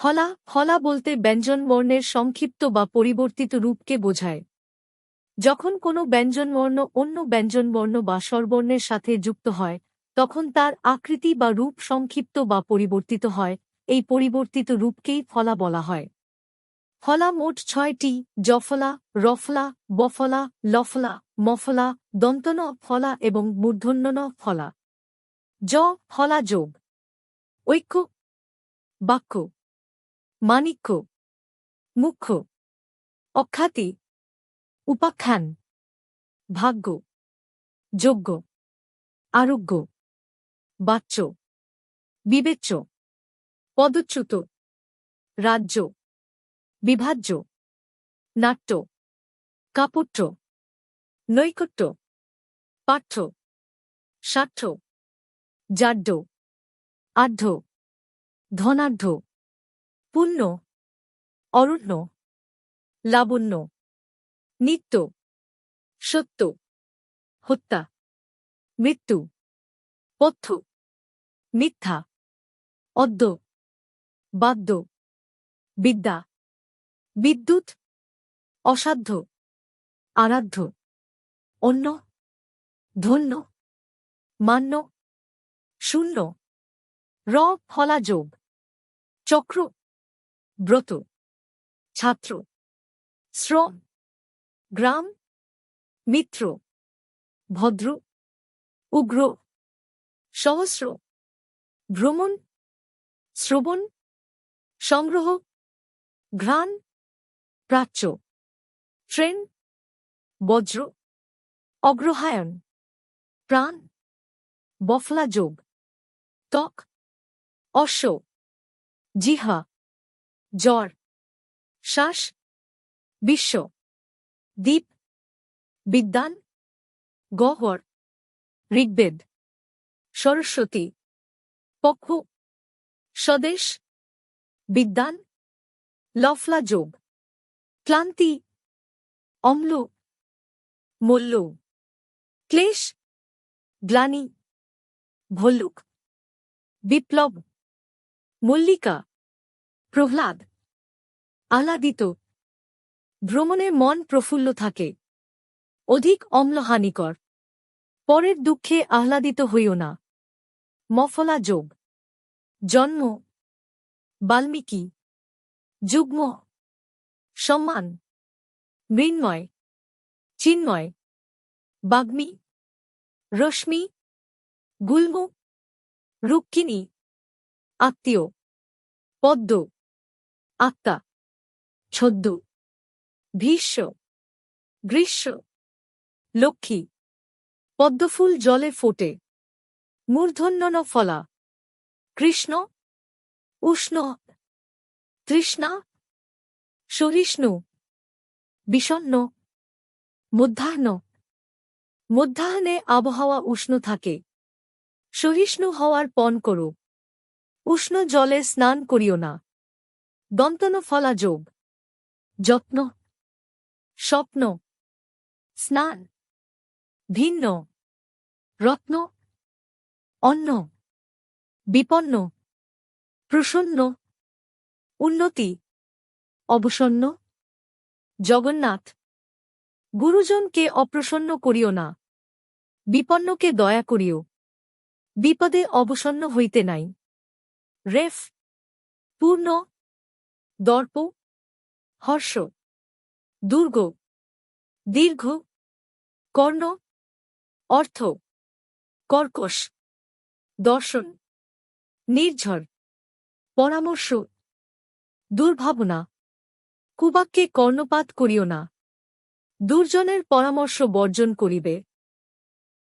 ফলা ফলা বলতে ব্যঞ্জনবর্ণের সংক্ষিপ্ত বা পরিবর্তিত রূপকে বোঝায়। যখন কোনো ব্যঞ্জনবর্ণ অন্য ব্যঞ্জনবর্ণ বা স্বরবর্ণের সাথে যুক্ত হয়, তখন তার আকৃতি বা রূপ সংক্ষিপ্ত বা পরিবর্তিত হয়। এই পরিবর্তিত রূপকেই ফলা বলা হয়। ফলা মোট ৬টি: জফলা, রফলা, বফলা, লফলা, মফলা, দন্তন ফলা এবং মূর্ধন্য ফলা। জ ফলা যোগ: ঐক্য, বাক্য, মাণিক্য, মুখ্য, অখ্যাতি, উপাখ্যান, ভাগ্য, যোগ্য, আরোগ্য, বাচ্য, বিবেচ্য, পদচ্যুত, রাজ্য, বিভাজ্য, নাট্য, কাপট্য, নৈকট্য, পাঠ্য, সাঠ্য, জাড্য, আঢ্য, ধনাঢ্য, পুণ্য, অরণ্য, লাবণ্য, নিত্য, সত্য, হত্যা, মৃত্যু, পথ্য, মিথ্যা, অদ্য, বাদ্য, বিদ্যা, বিদ্যুৎ, অসাধ্য, আরাধ্য, অন্য, ধন্য, মান্য, শূন্য। র ফলা যোগ: চক্র, ব্রত, ছাত্র, শ্রম, গ্রাম, মিত্র, ভদ্র, উগ্র, সহস্র, ভ্রমণ, শ্রবণ, সংগ্রহ, ঘ্রাণ, প্রাচ্য, ট্রেন, বজ্র, অগ্রহায়ণ, প্রাণ। বফলা যোগ: ত্বক, অশ্ব, জিহ্বা, জ্বর, শ্বাস, বিশ্ব, দ্বীপ, বিদ্বান, গহ্বর, ঋগ্বেদ, সরস্বতী, পক্ষ, স্বদেশ, বিদ্বান। লফলা যোগ: ক্লান্তি, অম্ল, মল্ল, ক্লেশ, গ্লানি, ভল্লুক, বিপ্লব, মল্লিকা, প্রহ্লাদ, আহ্লাদিত। ভ্রমণে মন প্রফুল্ল থাকে। অধিক অম্ল হানিকর। পরের দুঃখে আহ্লাদিত হইও না। মফলা যোগ: জন্ম, বাল্মীকি, যুগ্ম, সম্মান, মৃন্ময়, চিন্ময়, বাগ্মী, রশ্মি, গুল্ম, রুক্মিণী, আত্মীয়, পদ্ম, আত্মা, ছদ্ম, ভীষ্ম, গ্রীষ্ম, লক্ষ্মী। পদ্মফুল জলে ফোটে। মূর্ধন্য ফলা: কৃষ্ণ, উষ্ণ, তৃষ্ণা, সহিষ্ণু, বিষণ্ণ, মধ্যাহ্ন। মধ্যাহ্নে আবহাওয়া উষ্ণ থাকে। সহিষ্ণু হওয়ার পণ করো। উষ্ণ জলে স্নান করিও না। দন্তন ফলা যোগ: যত্ন, স্বপ্ন, স্নান, ভিন্ন, রত্ন, অন্ন, বিপন্ন, প্রসন্ন, উন্নতি, অবসন্ন, জগন্নাথ। গুরুজনকে অপ্রসন্ন করিও না। বিপন্নকে দয়া করিও। বিপদে অবসন্ন হইতে নাই। রেফ, পূর্ণ, দর্প, হর্ষ, দুর্গ, দীর্ঘ, কর্ণ, অর্থ, কর্কশ, দর্শন, নির্ঝর, পরামর্শ, দুর্ভাবনা। কুবাক্যে কর্ণপাত করিও না। দুর্জনের পরামর্শ বর্জন করিবে।